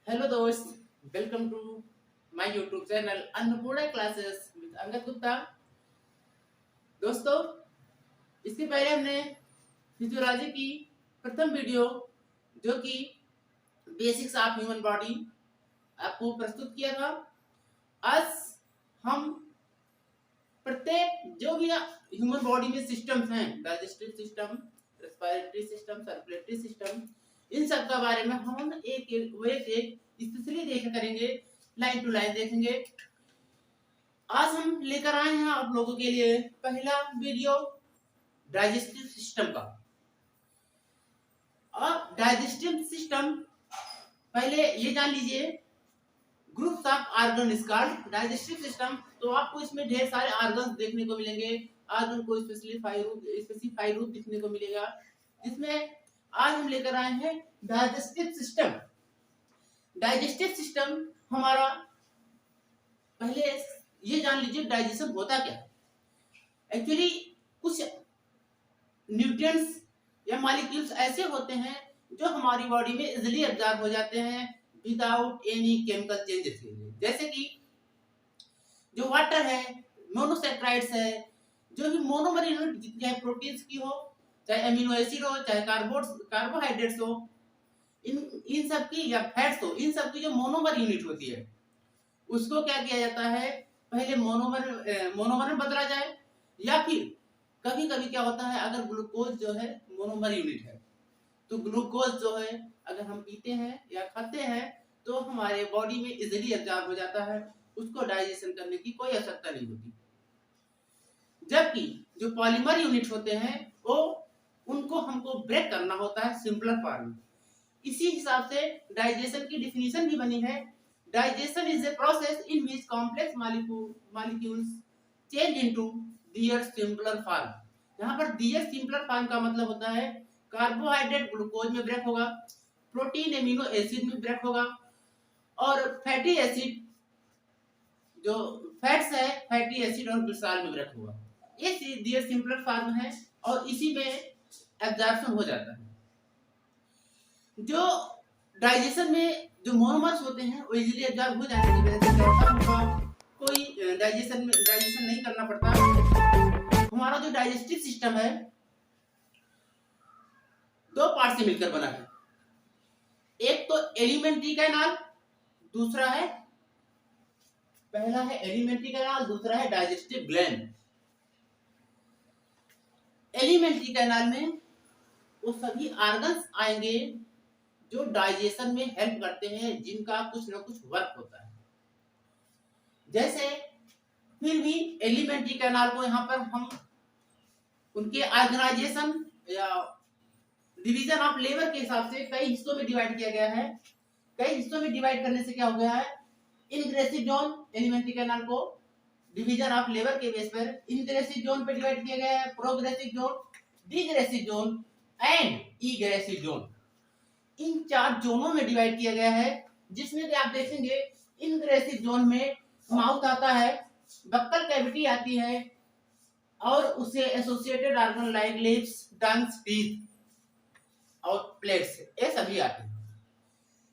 Hello दोस्त, welcome to my YouTube channel Annapurna classes with Angad Gupta. दोस्तों, इसके पहले हमने फिजियोलॉजी की प्रथम वीडियो जो कि बेसिक्स ऑफ ह्यूमन बॉडी आपको प्रस्तुत किया था। आज हम प्रत्येक जो भी ह्यूमन बॉडी में सिस्टम्स हैं, digestive system, respiratory system, circulatory system, इन सब का बारे में हम एक स्पेशली देख करेंगे, लाइन टू लाइन देखेंगे। आज हम लेकर आए हैं आप लोगों के लिए पहला वीडियो डाइजेस्टिव सिस्टम का। और डाइजेस्टिव सिस्टम पहले ये जान लीजिए, groups of organ is called digestive system. तो आपको इसमें ढेर सारे ऑर्गन्स देखने को मिलेंगे। ऑर्गन को स्पेसिफाई रूप दिखने को मिलेगा, जिसमें आज हम लेकर आए हैं डाइजेस्टिव सिस्टम। डाइजेस्टिव सिस्टम हमारा, पहले ये जान लीजिए डाइजेशन होता क्या। एक्चुअली कुछ न्यूट्रिएंट्स या मॉलिक्यूल्स ऐसे होते हैं जो हमारी बॉडी में इजीली एब्जॉर्ब हो जाते हैं विदाउट एनी केमिकल चेंजेस के लिए। जैसे कि जो वाटर है, मोनोसैकेराइड्स है, जो भी मोनोमर यूनिट चाहे प्रोटीन्स की हो, चाहे अमीनो एसिड हो, चाहे कार्बोहाइड्रेट्स हो, इन सब की, या फैट्स हो, इन सब की जो मोनोमर यूनिट होती है उसको क्या किया जाता है, पहले मोनोमर में बदला जाए। या फिर कभी कभी क्या होता है, अगर ग्लूकोज जो है मोनोमर यूनिट है, तो ग्लूकोज जो है अगर हम पीते हैं या खाते हैं तो हमारे बॉडी में इजीली एब्जॉर्ब हो जाता है, उसको डाइजेशन करने की कोई आवश्यकता नहीं होती। जबकि जो पॉलीमर यूनिट होते हैं वो, उनको हमको ब्रेक करना होता है सिंपलर फॉर्म में। इसी हिसाब से डाइजेशन की डिफिनीशन भी बनी है। Digestion is a process in which complex molecules change into their simpler form. यहाँ पर दियर सिंपलर फॉर्म का मतलब होता है कार्बोहाइड्रेट ग्लूकोज में ब्रेक होगा, प्रोटीन एमिनो एसिड में ब्रेक होगा, और फैटी एसिड जो फैट्स है, फैटी एसिड और ग्लिसरॉल में ब्रेक होगा। ये दियर सिंपलर फॉर्म है और इसी में एब्जॉर्प्शन हो जाता है। जो डाइजेशन में जो मोनोमर्स होते हैं वो इजीली एब्जॉर्ब हो जाने की वजह से क्या होता है, हमको कोई डाइजेशन नहीं करना पड़ता। हमारा जो डाइजेस्टिव सिस्टम है दो पार्ट से मिलकर बना है। एक तो एलिमेंट्री कैनाल, दूसरा है, पहला है एलिमेंट्री कैनाल, दूसरा है डाइजेस्टिव ग्लैंड। एलिमेंट्री कैनाल में वो सभी ऑर्गन्स आएंगे जो डाइजेशन में हेल्प करते हैं, जिनका कुछ ना कुछ वर्क होता है। जैसे फिर भी एलिमेंट्री कैनाल को यहाँ पर हम उनके ऑर्गेनाइजेशन या डिवीजन ऑफ लेबर के हिसाब से कई हिस्सों में डिवाइड किया गया है। कई हिस्सों में डिवाइड करने से क्या हो गया है, इनग्रेसिव जोन, एलिमेंट्री कैनाल को डिवीजन ऑफ लेबर के बेस पर इनग्रेसिव जोन पे डिवाइड किया गया है, progressive zone, degressive zone and egressive zone. इन चार जोनों में डिवाइड किया गया है, जिसमें कि आप देखेंगे इनग्रेसिव जोन में माउथ आता है, बक्कल कैविटी आती है, और उससे associated organ like lips, tongues, teeth और प्लेट्स, ये सभी आते हैं।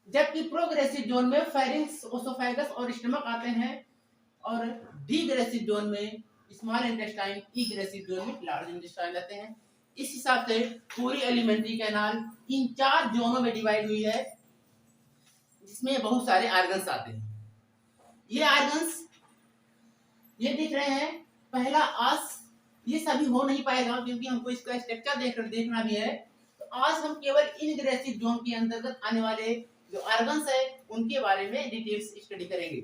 जबकि प्रोग्रेसिव जोन में फेरिंक्स, ओसोफेगस और स्टमक आते हैं, और डिग्रेसिव जोन में स्मॉल इंटेस्टाइन, इग्रेसिव जोन में लार्ज इंटेस्टाइन आते हैं। इस हिसाब से पूरी एलिमेंट्री कैनाल इन चार जोनों में डिवाइड हुई है, जिसमें बहुत सारे ऑर्गन्स आते हैं। ये ऑर्गन्स ये दिख रहे हैं, पहला आस, ये सभी हो नहीं पाएगा क्योंकि हमको इसका स्ट्रक्चर देखना भी है। तो आज हम केवल इनग्रेसिव जोन के अंतर्गत आने वाले जो ऑर्गन्स है उनके बारे में डिटेल्स स्टडी करेंगे।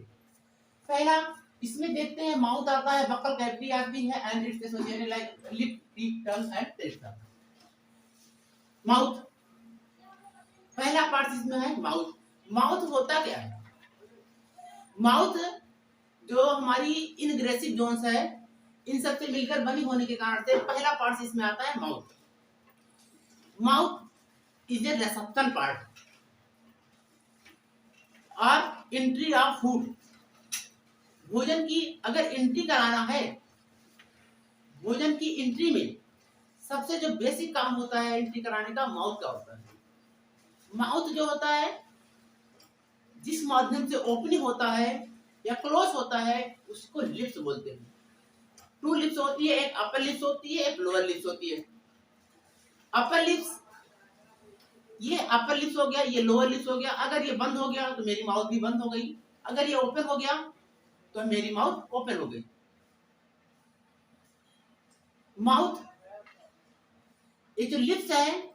पहला इसमें देखते हैं, माउथ आता है, बक्कल कैविटी आती है and it's associated like lip, teeth, tongue and टेस्टा। Mouth पहला पार्ट इसमें है माउथ। माउथ होता क्या है, माउथ जो हमारी इनग्रेसिव जोन्स है इन सब से मिलकर बनी होने के कारण से पहला पार्ट इसमें आता है mouth. Mouth is a reception part और एंट्री ऑफ फूड। भोजन की अगर एंट्री कराना है, भोजन की एंट्री में सबसे जो बेसिक काम होता है एंट्री कराने का, माउथ का होता है। माउथ जो होता है, माध्यम से ओपनिंग होता है या क्लोज होता है उसको लिप्स बोलते हैं। टू लिप्स होती है, एक अपर लिप्स होती है, एक लोअर लिप्स होती है। अपर लिप्स, ये अपर लिप्स हो गया, ये लोअर लिप्स हो गया। अगर ये बंद हो गया तो मेरी माउथ भी बंद हो गई, अगर ये ओपन हो गया तो मेरी माउथ ओपन हो गई। माउथ, ये जो लिप्स है,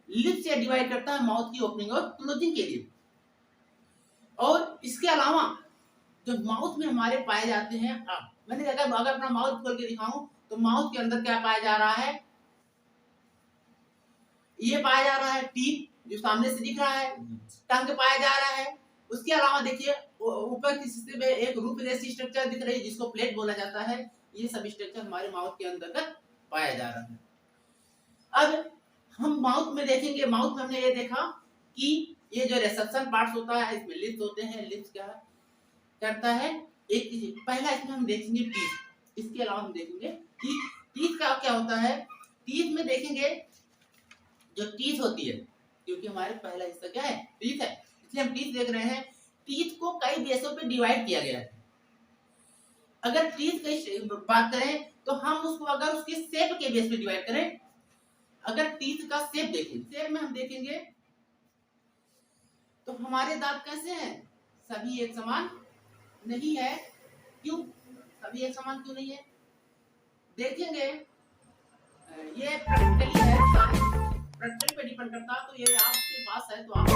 लिप्स से डिवाइड करता है माउथ की ओपनिंग और क्लोजिंग के लिए। और इसके अलावा जो माउथ में हमारे पाए जाते हैं, मैंने अगर अपना माउथ खोल के दिखाऊं तो माउथ के अंदर क्या पाया जा रहा है, ये पाया जा रहा है टीथ जो सामने से दिख रहा है, टंग पाया जा रहा है। उसके अलावा देखिए ऊपर की हिस्से में एक रूप जैसी स्ट्रक्चर दिख रही है जिसको प्लेट बोला जाता है। ये सब स्ट्रक्चर हमारे माउथ के अंतर्गत पाया जा रहा है। अब हम माउथ में देखेंगे, माउथ में हमने ये देखा कि ये जो रिसेप्शन पार्ट्स होता है इसमें लिप्स होते हैं। लिप्स क्या करता है, एक चीज पहला इसमें हम देखेंगे टीथ, इसके अलावा हम देखेंगे टीथ। टीथ का क्या होता है, टीथ में देखेंगे जो टीथ होती है, क्योंकि हमारे पहला हिस्सा क्या है, टीथ है, इसलिए हम टीथ देख रहे हैं। टीथ को कई बेसों पे डिवाइड किया गया है। अगर टीथ की बात करें तो हम उसको अगर उसके शेप के बेस पे डिवाइड करें, अगर टीथ का शेप देखें, शेप में हम देखेंगे तो हमारे दांत कैसे हैं, सभी एक समान नहीं है। क्यों सभी एक समान क्यों नहीं है, देखेंगे ये प्रैक्टिकली है, प्रैक्टिकल पे डिपेंड करता है। तो ये आपके पास है तो आप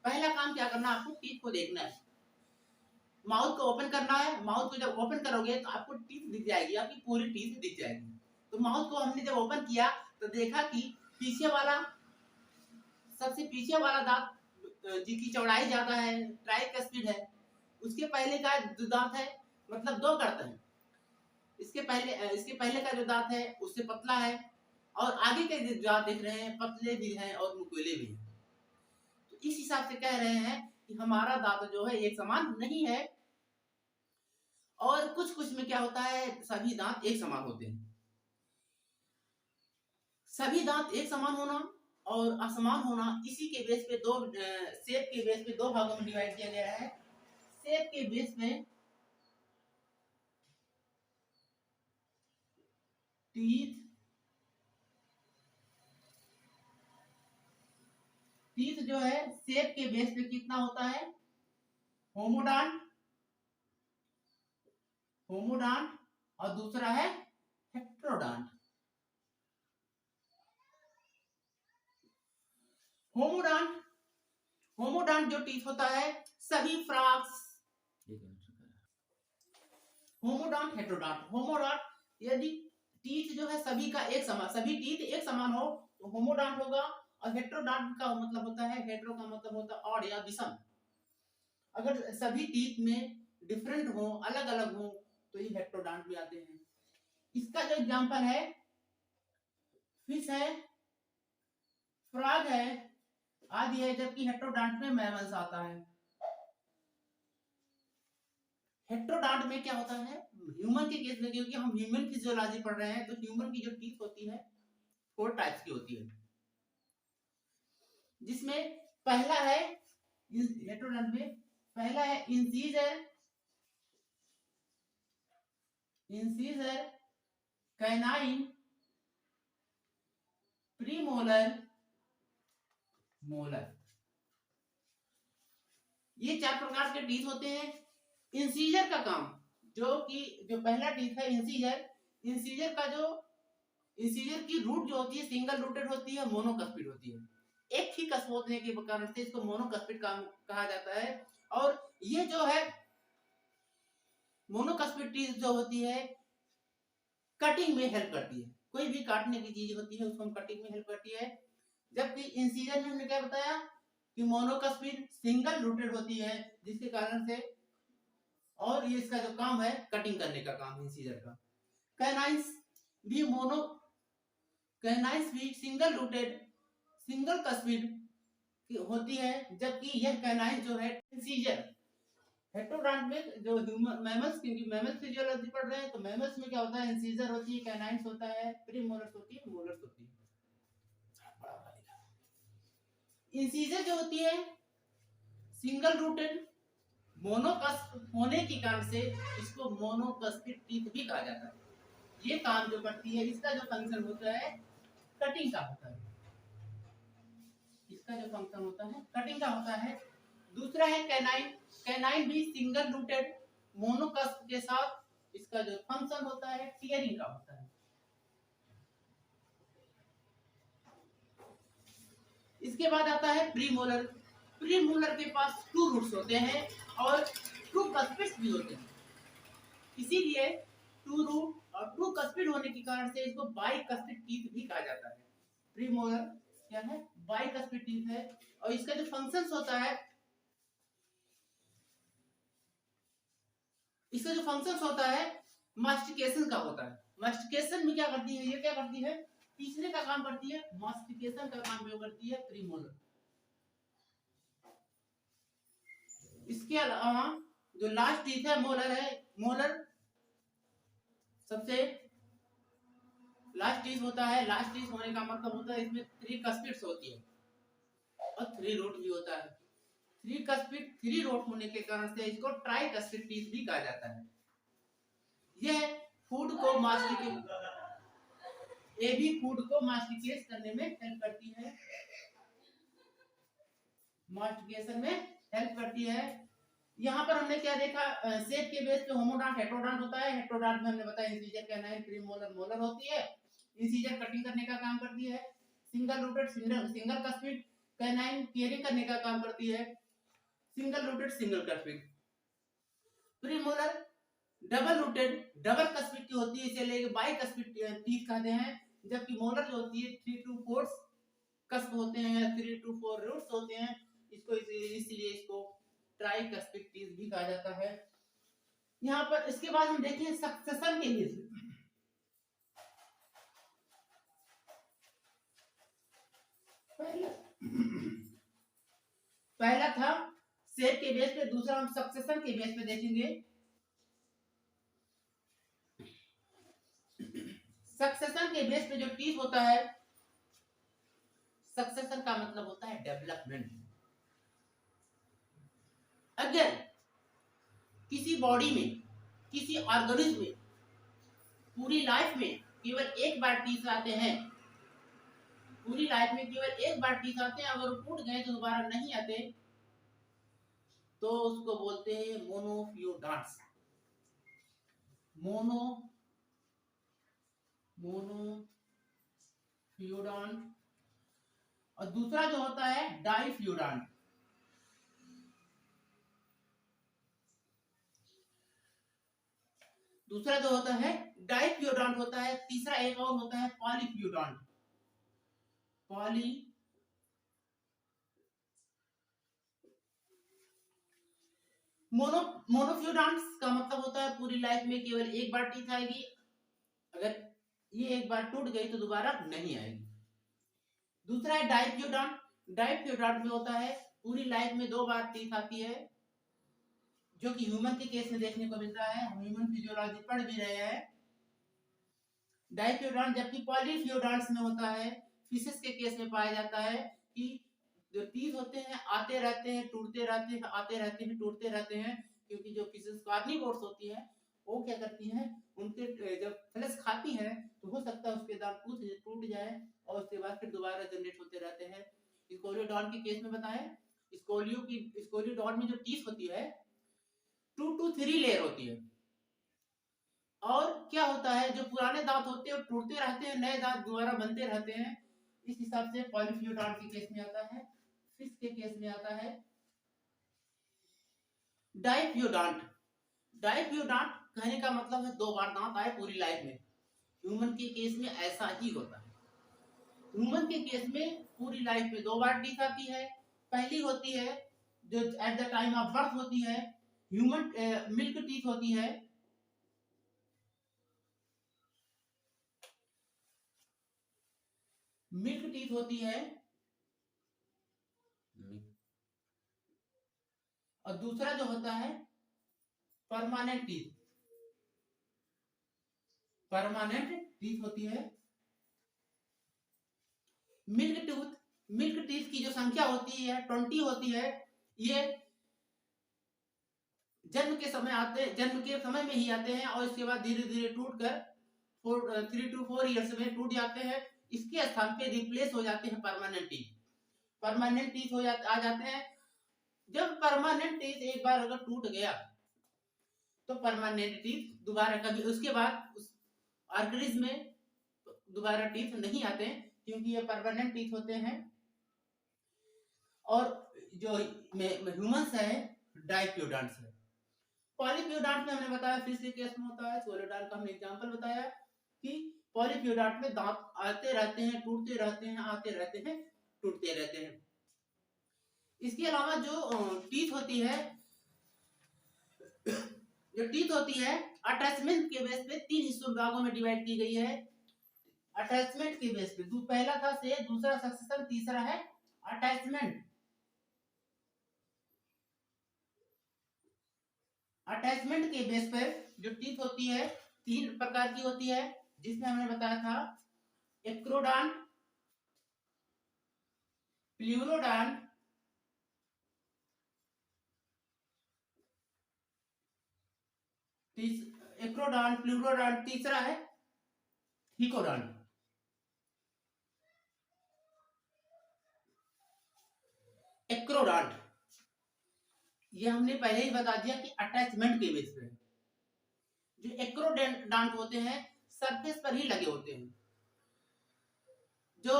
पहला काम क्या करना है, आपको टीथ को देखना है, माउथ को ओपन करना है। माउथ को जब ओपन करोगे तो आपको टीथ दिख जाएगी, आपकी पूरी टीथ दिख जाएगी। तो माउथ को हमने जब ओपन किया तो देखा कि पीछे वाला, सबसे पीछे वाला दांत जिसकी चौड़ाई ज्यादा है, ट्राइकस्पिड है, उसके पहले का जो दांत है मतलब दो करता है, इसके पहले का जो दांत है उससे पतला है, और आगे के जो दांत दिख रहे हैं पतले भी हैं और नुकीले भी हैं। तो इस हिसाब से कह रहे हैं कि हमारा दांत जो है एक समान नहीं है। और कुछ कुछ में क्या होता है, सभी दांत एक समान होते हैं। सभी दांत एक समान होना और असमान होना, इसी के बेस पे दो शेप के बेस पे दो भागों में डिवाइड किया गया है। शेप के बेस में टीथ, टीथ जो है शेप के बेस पे कितना होता है, होमोडॉन्ट, होमोडॉन्ट, और दूसरा है हेट्रोडॉन्ट। होमोडॉन्ट, होमोडॉन्ट जो टीथ होता है सभी फ्रॉग्स, होमोडॉन्ट हेट्रोडॉन्ट। होमोडॉन्ट यदि टीथ जो है सभी का एक समान, सभी टीथ एक समान हो तो होमोडॉन्ट होगा। और हेट्रोडॉन्ट का मतलब होता है, हेट्रो का मतलब होता है ऑड या विषम। अगर सभी टीथ में डिफरेंट हो, अलग अलग हो तो ये हेट्रोडॉन्ट में आते हैं। इसका जो एग्जांपल है फिश है, फ्रॉग है आदि है, जबकि हेट्रोडॉन्ट में मैमल्स आता है। हेट्रोडॉन्ट में क्या होता है, ह्यूमन के केस में, क्योंकि हम ह्यूमन फिजियोलॉजी पढ़ रहे हैं तो ह्यूमन की जो टीथ होती है 4 टाइप्स की होती है, जिसमें पहला है हेट्रोडॉन्ट में, पहला है incisor, incisor, canine, premolar, molar. ये 4 प्रकार के टीथ होते हैं। इंसीजर का काम, जो कि जो पहला टीथ है इंसीजर, इंसीजर का जो, इंसीजर की रूट जो होती है सिंगल रूटेड होती है, मोनोकस्पिड होती है। एक ही कस्प होने के कारण से इसको मोनोकस्पिड कहा जाता है। और ये जो है मोनोकस्पिड टीथ जो होती है कटिंग में हेल्प करती है, कोई भी काटने की चीज होती है उसको हम कटिंग में हेल्प करती है। जबकि इंसीजर में हमने क्या बताया कि मोनोकस्पिड सिंगल रूटेड होती है जिसके कारण से, और ये इसका जो काम है कटिंग करने का काम इंसीजर का। कैनाइंस भी मोनो, कैनाइंस भी सिंगल रूटेड, सिंगल कस्पिड होती है, जबकि यह कैनाइन जो है इंसीजर। हेट्रोडॉन्ट में जो ह्यूमन मैमल्स, क्योंकि मैमल्स फिजियोलॉजी पढ़ रहे हैं तो मैमल्स में क्या होता है, इंसीजर होती है, कैनाइंस होता है, प्रीमोलर्स होती है, मोलर्स होती है। इंसीजर जो होती है सिंगल रूटेड मोनोकस्प होने के कारण से इसको मोनोकस्पिड टीथ भी कहा जाता है। ये काम जो करती है, इसका जो फंक्शन होता है कटिंग का होता है, इसका जो फंक्शन होता है कटिंग का होता है। दूसरा है कैनाइन। कैनाइन भी सिंगल रूटेड मोनोकस्प के साथ इसका जो फंक्शन होता है टीयरिंग का होता है। इसके बाद आता है प्रीमोलर। प्रीमोलर के पास 2 रूट्स होते हैं और 2 कस्पिड्स भी होते हैं, इसीलिए 2 रूट और 2 कस्पिड होने के कारण से इसको बाइकस्पिड टीथ भी कहा जाता है। प्रीमोलर क्या है? बाइकस्पिड टीथ है और इसका जो फंक्शंस होता है, इसका जो फंक्शंस होता है मास्टिकेशन का होता है। मास्टिकेशन में क्या करती है, ये क्या करती है, तीसरे का काम करती है, मास्टिकेशन का काम जो करती है प्रीमोलर। इसके अलावा जो लास्ट टीथ है मोलर है। मोलर सबसे लास्ट टीथ होता है। लास्ट टीथ होने का मतलब होता है इसमें 3 कस्पिड्स होती है और 3 रूट भी होता है। 3 कस्पिड 3 रूट होने के कारण से इसको ट्राई कस्पिड टीथ भी कहा जाता है। यह फूड को मास्टिकेट, ये भी फूड को मास्टिकेट करने में हेल्प करती है, मास्टिकेशन में हेल्प करती है। यहाँ पर हमने क्या देखा, शेप के बेस पे होमोडॉन्ट हेटेरोडॉन्ट होता है। हेटेरोडॉन्ट में हमने बताया इंसीजर कैनाइन प्रीमोलर मोलर होती है। इंसीजर कटिंग करने का काम करती है। Single rooted single cuspid canine tearing करने का काम करती है। Single rooted single cuspid. Premolar double rooted double cuspid की होती है, इसे लेके बाई कस्पिड टीथ कहते हैं। जबकि मोलर जो होती है 3 to 4 कस्प होते हैं, 3 to 4 रूट्स होते हैं, इसको इसलिए इसको ट्राई कस्पिड टीथ भी कहा जाता है। यहाँ पर इसके बाद हम देखें सक्सेशन के लिए। पहला था शेप के बेस पे, दूसरा हम सक्सेशन के बेस पे देखेंगे। सक्सेशन के बेस पे जो टीथ होता है, सक्सेशन का मतलब होता है डेवलपमेंट। अगर किसी बॉडी में, किसी ऑर्गेनिज्म में पूरी लाइफ में केवल एक बार टीथ आते हैं, पूरी लाइफ में केवल एक बार टीथ आते हैं, अगर वो टूट गए तो दोबारा नहीं आते, तो उसको बोलते हैं मोनोफियोडॉन्ट्स। मोनोफियोडॉन्ट। और दूसरा जो होता है डाइफियोडॉन्ट। दूसरा जो होता है डाइफियोडॉन्ट होता है। तीसरा एक और होता है पॉलीफियोडॉन्ट। मोनोफियोडॉन्ट्स का मतलब होता है पूरी लाइफ में केवल एक बार टीथ आएगी, अगर ये एक बार टूट गई तो दोबारा नहीं आएगी। दूसरा है डाइफियोडॉन्ट। डाइफियोडॉन्ट में होता है पूरी लाइफ में 2 बार टीथ आती है, जो कि ह्यूमन के केस में देखने को मिलता है। हम ह्यूमन फिजियोलॉजी पढ़ भी रहे हैं। डाइफियोडॉन्ट। जबकि पॉलीफियोडॉन्ट्स में होता है, फिशेस के केस में पाया जाता है कि जो टीथ होते हैं आते रहते हैं, टूटते रहते हैं, आते रहते हैं, टूटते रहते हैं, क्योंकि जो फिशेस कार्निवोर्स होती हैं वो क्या करती हैं, उनके जब फ्लैश खाती हैं तो हो सकता है उसके दांत टूट जाए और उसके बाद फिर दोबारा जनरेट होते रहते हैं। स्कोलियोडॉन के केस में बताएं, स्कोलियोडॉन में जो टीथ होती है 2 to 3 लेयर होती है। और क्या होता है, जो पुराने दांत होते हैं वो टूटते रहते हैं, नए दांत दोबारा बनते रहते हैं। इस हिसाब से पॉलीफियोडॉन्ट के केस में आता है। फिश के केस में आता है डाइफियोडॉन्ट। डाइफियोडॉन्ट कहने का मतलब है 2 बार दांत आए पूरी लाइफ में। ह्यूमन के केस में ऐसा ही होता है। ह्यूमन के केस में पूरी लाइफ में 2 बार टीथ आती है। पहली होती है जो at the time of birth होती है, ह्यूमन मिल्क टीथ होती है। मिल्क टीथ होती है। और दूसरा जो होता है परमानेंट टीथ। परमानेंट टीथ होती है। मिल्क टीथ की जो संख्या होती है 20 होती है। ये जन्म के समय आते हैं, जन्म के समय में ही आते हैं और इसके बाद धीरे धीरे टूट कर 3 to 4 ईयर्स में टूट जाते हैं। इसके स्थान पे रिप्लेस हो जाते हैं परमानेंट टीथ। परमानेंट टीथ आ जाते हैं। जब परमानेंट टीथ एक बार अगर टूट गया तो परमानेंट टीथ दोबारा कभी उसके बाद उस ऑर्गेनिज्म में दोबारा टीथ नहीं आते हैं, क्योंकि ये परमानेंट टीथ होते हैं। और जो ह्यूमंस है डाइप्योडॉन्ट्स है। पॉलीप्योडॉन्ट में हमने बताया फिश के केस में होता है। सोलिडॉन्ट का हमने एग्जांपल बताया कि पॉलीप्योडॉन्ट में दांत आते रहते हैं, टूटते रहते हैं, आते रहते हैं, टूटते रहते हैं। इसके अलावा जो टीथ होती है, जो टीथ होती है अटैचमेंट के बेस पे 3 हिस्सों भागों में डिवाइड की गई है। अटैचमेंट के बेस पे पहला था से, दूसरा सक्सेशन, तीसरा है अटैचमेंट। अटैचमेंट के बेस पर जो टीथ होती है 3 प्रकार की होती है, जिसमें हमने बताया था एक्रोडॉन्ट, प्लूरोडॉन्ट, एक्रोडॉन्ट, प्लूरोडॉन्ट, तीसरा है थिकोडॉन्ट। एक्रोडॉन्ट ये हमने पहले ही बता दिया कि अटैचमेंट के बेस पे। जो एक्रोडॉन्ट होते हैं सरफेस पर ही लगे होते हैं, जो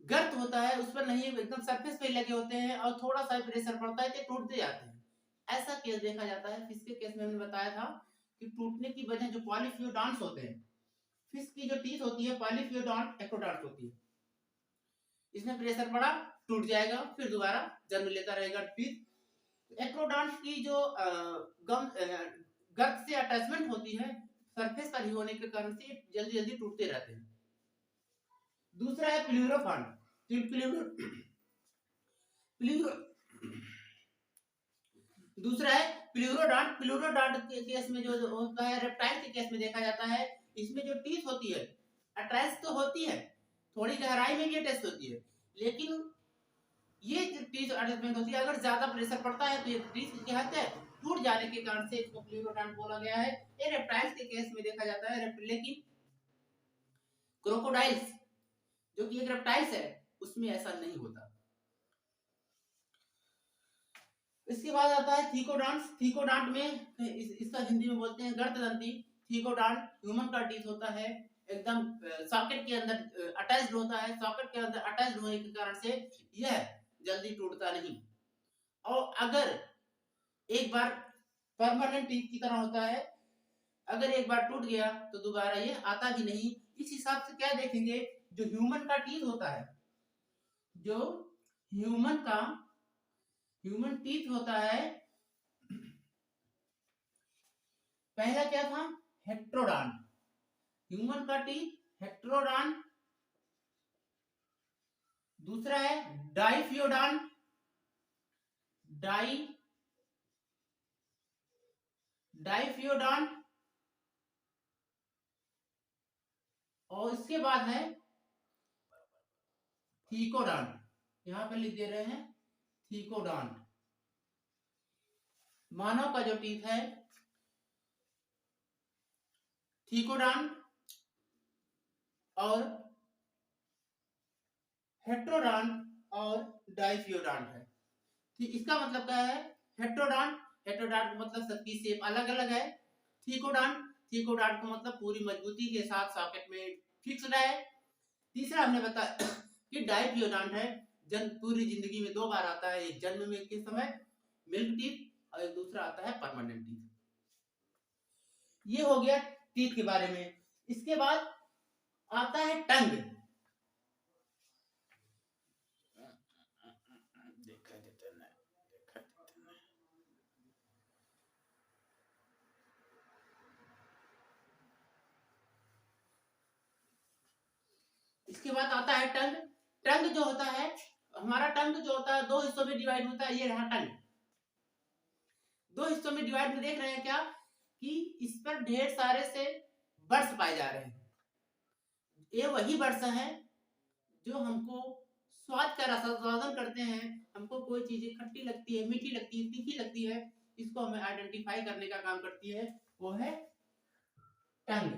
गर्त होता है उस पर नहीं, एकदम सरफेस पे लगे होते हैं और थोड़ा सा प्रेशर पड़ता है तो टूटते जाते हैं। ऐसा केस देखा जाता है। फिश के केस में हमने बताया था कि टूटने की वजह जो पॉलीफ्यूडॉन्ट्स होते हैं, फिश की जो टीथ होती है पॉलीफ्यूडॉन्ट एक्रोडॉन्ट होती है, इसमें प्रेशर पड़ा टूट जाएगा, फिर दोबारा जन्म लेता रहेगा टीथ। एक्रोडॉन्ट्स की जो गर्त से अटैचमेंट होती है सरफेस पर ही होने के कारण से जल्दी जल्दी टूटते रहते हैं। दूसरा है प्लूरोफॉन्ट। दूसरा है प्लूरोडॉन्ट। प्लूरोडॉन्ट के केस में जो होता है, रेप्टाइल के केस में देखा जाता है, इसमें जो टीथ होती है अटैच तो होती है, थोड़ी गहराई में भी अटैच होती है, लेकिन ये जो टीथ अटैचमेंट होती है अगर ज्यादा प्रेशर पड़ता है तो ये टीथ क्या होता है टूट जाने के कारण से इसको प्लूरोडॉन्ट बोला गया है। ये रेप्टाइल्स के केस में देखा जाता है, लेकिन क्रोकोडाइल्स जो कि एक रेप्टाइल्स है उसमें ऐसा नहीं होता। इसके बाद आता है थीकोडॉन्ट्स। थीकोडॉन्ट में इसका हिंदी में बोलते हैं गर्तदंती। थीकोडॉन्ट ह्यूमन का टीथ होता है, एकदम सॉकेट के अंदर अटैच्ड होता है। सॉकेट के अंदर अटैच्ड होने के कारण से यह जल्दी टूटता नहीं, और अगर एक बार परमानेंट टीथ की तरह होता है, अगर एक बार टूट गया तो दोबारा ये आता भी नहीं। इस हिसाब से क्या देखेंगे, जो ह्यूमन का टीथ होता है, जो ह्यूमन टीथ होता है, पहला क्या था हेट्रोडॉन्ट। ह्यूमन का टीथ हेट्रोडॉन्ट। दूसरा है डाइफियोडॉन्ट। डाइफियोडॉन्ट। और इसके बाद है थीकोडॉन्ट। यहां पे लिख दे रहे हैं थीकोडॉन्ट। मानव का जो टीथ है थीकोडॉन्ट और हेट्रोडॉन्ट और डाइफियोडॉन्ट है। इसका मतलब क्या है, हेट्रोडॉन्ट मतलब सबकी शेप अलग अलग है। थीकोडॉन्ट का मतलब पूरी मजबूती के साथ सॉकेट में फिक्स्ड है। तीसरा हमने बताया कि डाइफियोडॉन्ट है, पूरी जिंदगी में 2 बार आता है, एक जन्म में के समय मिल्क टीथ और एक दूसरा आता है परमानेंट टीथ। ये हो गया टीथ के बारे में। इसके बाद आता है टंग। इसके बाद आता है टंग। टंग जो होता है, हमारा टंग जो होता है 2 हिस्सों में डिवाइड होता है। ये रहा टंग, 2 हिस्सों में डिवाइड में देख रहे हैं क्या कि इस पर ढेर सारे से बर्ड्स पाए जा रहे हैं। ये वही बर्ड्स हैं जो हमको स्वाद का रसास्वादन करते हैं। हमको कोई चीजें खट्टी लगती है, मीठी लगती है, तीखी लगती है, इसको हमें आइडेंटिफाई करने का काम करती है, वो है टंग।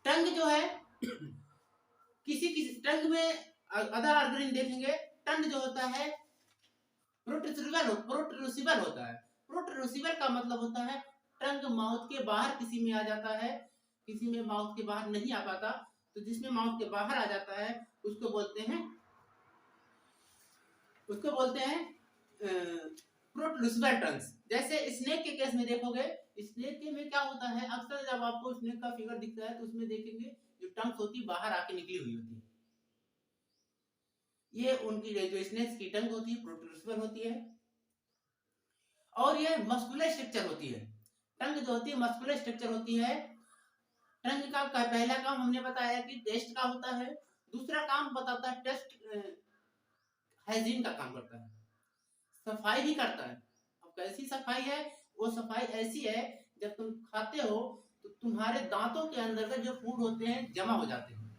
टंग जो है किसी किसी टंग में अदर ऑर्गन देखेंगे, टंग जो होता है प्रोट्रूसिबल होता है। प्रोट्रूसिबल का मतलब होता है टंग माउथ के बाहर किसी में आ जाता है, किसी में माउथ के बाहर नहीं आ पाता, तो जिसमें माउथ के बाहर आ जाता है उसको बोलते हैं प्रोट्रूसिबल टंग्स। जैसे स्नेक के केस में देखोगे, स्नेक के में क्या होता है, अक्सर जब आपको स्नेक का फिगर दिखता है तो उसमें देखेंगे जो टंग्स होती है बाहर आके निकली हुई होती है। ये उनकी जो स्नेक्स की टंग होती है प्रोट्रूसिबल होती है, और ये मस्कुलर स्ट्रक्चर होती है। टंग जो होती है मस्कुलर स्ट्रक्चर होती है। टंग का पहला काम हमने बताया कि टेस्ट का होता है, दूसरा काम बताता है टेस्ट हाइजीन का काम करता है, सफाई भी करता है। अब कैसी सफाई है, वो सफाई ऐसी है जब तुम खाते हो तो तुम्हारे दांतों के अंदर का जो फूड होते हैं जमा हो जाते हैं,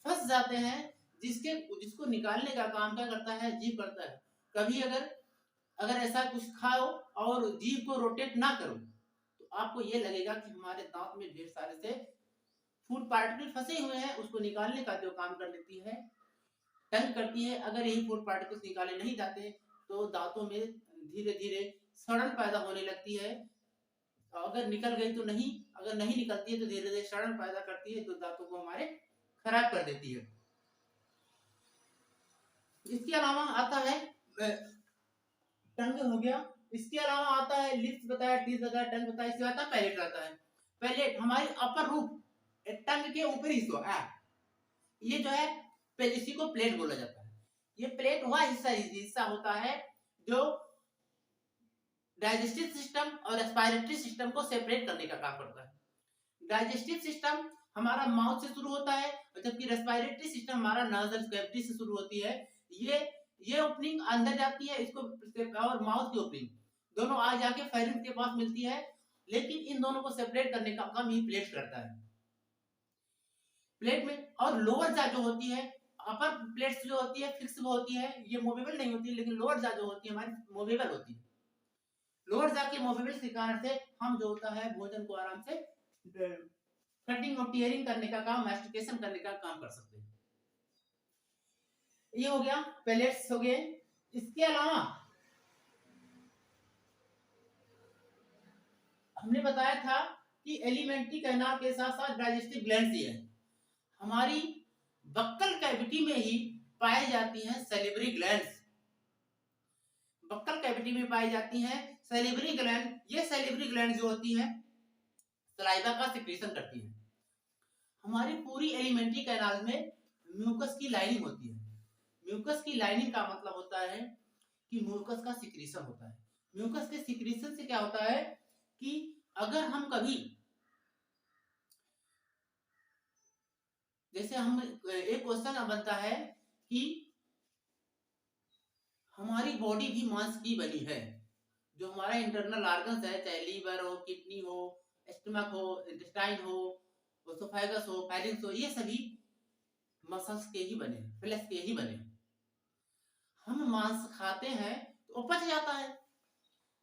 फंस जाते हैं, जिसको निकालने का काम क्या करता है, जीभ करता है। कभी अगर ऐसा कुछ खाओ और जीभ को रोटेट ना करो तो आपको ये लगेगा कि हमारे दांत में ढेर सारे से फूड पार्टिकल फंसे हुए हैं, उसको निकालने का जो काम कर लेती है टंग करती है। अगर यही फूड पार्टिकल्स निकाले नहीं जाते तो दांतों में धीरे धीरे सड़न पैदा होने लगती है। अगर निकल गई तो नहीं, अगर नहीं निकलती है तो धीरे धीरे सड़न पैदा करती है, तो दांतों को हमारे खराब कर देती है। इसके अलावा आता है टंग हो गया, इसके अलावा आता है लिप्स बताया, टीथ बताया, टंग बताया, इसके बाद पैलेट आता है। पैलेट हमारी अपर रूप टंग के ऊपरी हिस्सा, ये जो है इसी को प्लेट बोला जाता है। ये प्लेट वह हिस्सा होता है जो डाइजेस्टिव सिस्टम और रेस्पिरेटरी सिस्टम को सेपरेट करने का काम करता है। डाइजेस्टिव सिस्टम हमारा माउथ से शुरू होता है, जबकि रेस्पिरेटरी सिस्टम हमारा नाजल कैविटी से शुरू होती है। ये ओपनिंग अंदर जाती है, इसको और माउथ की ओपनिंग दोनों आ जाके फेरिंक्स के पास मिलती है, लेकिन इन दोनों को सेपरेट करने का काम ही प्लेट करता है। प्लेट में और लोअर जा जो होती है, अपर प्लेट्स जो होती है फिक्स होती है, ये मूवेबल नहीं होती है, लेकिन लोअर जा जो होती है हमारी मूवेबल होती है। लोअर जा के मूवेबल के कारण से हम जो होता है भोजन को आराम से कटिंग और टीयरिंग करने का काम, मैस्टिकेशन करने का काम कर सकते हैं। ये हो गया, पैलेट्स हो गए। इसके अलावा हमने बताया था कि एलिमेंट्री कैनाल के साथ साथ डाइजेस्टिव ग्लैंड्स ही है। हमारी बक्कल कैविटी में ही पाई जाती हैं सैलिवरी ग्लैंड्स। बक्कल कैविटी में पाई जाती हैं सैलिवरी ग्लैंड। ये सैलिवरी ग्लैंड जो होती हैं सलाइवा का सिक्रीशन करती हैं। हमारी पूरी एलिमेंट्री कैनाल में म्यूकस की लाइनिंग होती है। म्यूकस की लाइनिंग का मतलब होता है कि म्यूकस का सिक्रीशन होता है। म्यूकस के सिक्रीशन से क्या होता है कि अगर हम कभी, जैसे हम एक क्वेश्चन बनता है कि हमारी बॉडी भी मांस की बनी है, जो हमारा इंटरनल ऑर्गन्स है, चाहे लीवर हो, किडनी हो, स्टमक हो, इंटेस्टाइन हो, ओसोफेगस हो, फेरिंक्स हो, ये सभी मसल्स के ही बने, फ्लैश के ही बने। हम मांस खाते हैं तो वो पच जाता है।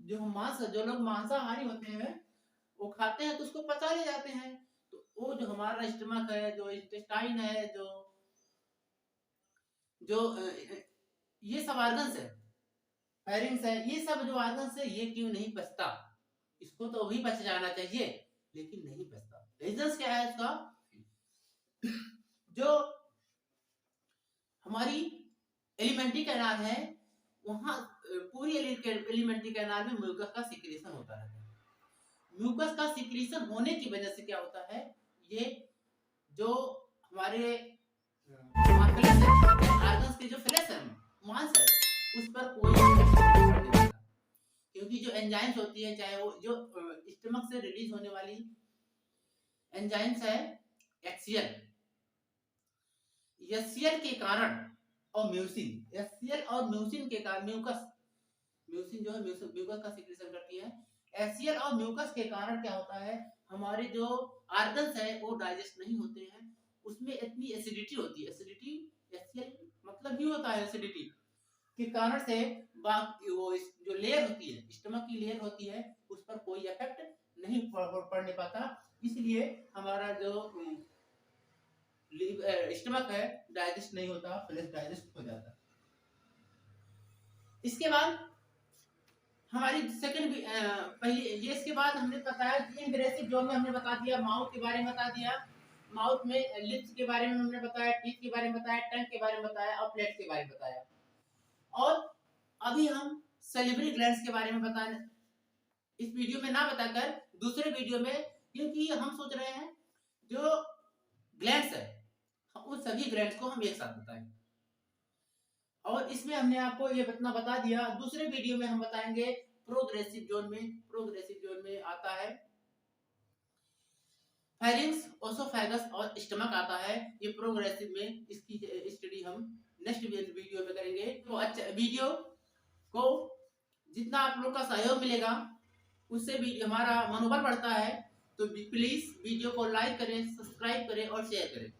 जो लोग मांसाहारी होते हैं वो खाते हैं तो उसको पचा ले जाते हैं। तो वो जो हमारा स्टमक है, जो इंटेस्टाइन है, जो ये सब ऑर्गन्स है, फेरिंक्स है, ये सब जो ऑर्गन्स है, ये क्यों नहीं पचता? इसको तो भी पच जाना चाहिए लेकिन नहीं पचता। रीजन क्या है इसका? जो हमारी एलिमेंट्री कैनाल है वहां पूरी एलिमेंट्री कैनाल में म्यूकस का सिक्रीशन होता है। म्यूकस का सिक्रीशन होने की वजह से क्या होता है, ये जो हमारे ऑर्गन्स के जो फ्लैश है, मांस है, उस पर कोई नहीं होता, क्योंकि जो एंजाइम्स होती है, चाहे वो जो स्टमक से रिलीज होने वाली एंजाइम्स है एक्सीएल, एचसीएल के कारण और म्यूसिन, एचसीएल और म्यूसिन के कारण म्यूसिन जो है म्यूकस का सिक्रीशन करती है। एचसीएल और म्यूकस के कारण क्या होता है, हमारे जो ऑर्गन्स है वो डाइजेस्ट नहीं होते हैं, उसमें इतनी एसिडिटी होती है। एसिडिटी एचसीएल मतलब ऐसा क्यों होता है एसिडिटी के कारण से वो जो लेयर होती है, स्टमक की लेयर होती है, उस पर कोई इफेक्ट नहीं पड़ने पाता, इसलिए हमारा जो स्टमक है डाइजेस्ट नहीं होता, फ्लैश डाइजेस्ट हो जाता। इसके बाद हमारी सेकंड पहले ये, इसके बाद हमने बताया इनग्रेसिव जोन में हमने बता दिया, माउथ के बारे में बता दिया, माउथ में लिप्स के बारे में हमने बताया, टीथ के बारे में बताया, टंग के बारे में बताया और प्लेट के बारे में बताया। और अभी हम सैलिवरी ग्लैंड्स के बारे में बताने इस वीडियो में ना बताकर दूसरे वीडियो में, क्योंकि हम सोच रहे हैं जो ग्लैंड्स है उन सभी ग्लैंड्स को हम एक साथ बताएं, और इसमें हमने आपको ये बता दिया। दूसरे वीडियो में हम बताएंगे प्रोग्रेसिव जोन में आता है फेरिंक्स, ओसोफेगस और स्टमक आता है। ये प्रोग्रेसिव में इसकी स्टडी हम नेक्स्ट वीडियो में करेंगे। तो अच्छा, वीडियो को जितना आप लोग का सहयोग मिलेगा उससे भी हमारा मनोबल बढ़ता है, तो प्लीज वीडियो को लाइक करें, सब्सक्राइब करें और शेयर करें।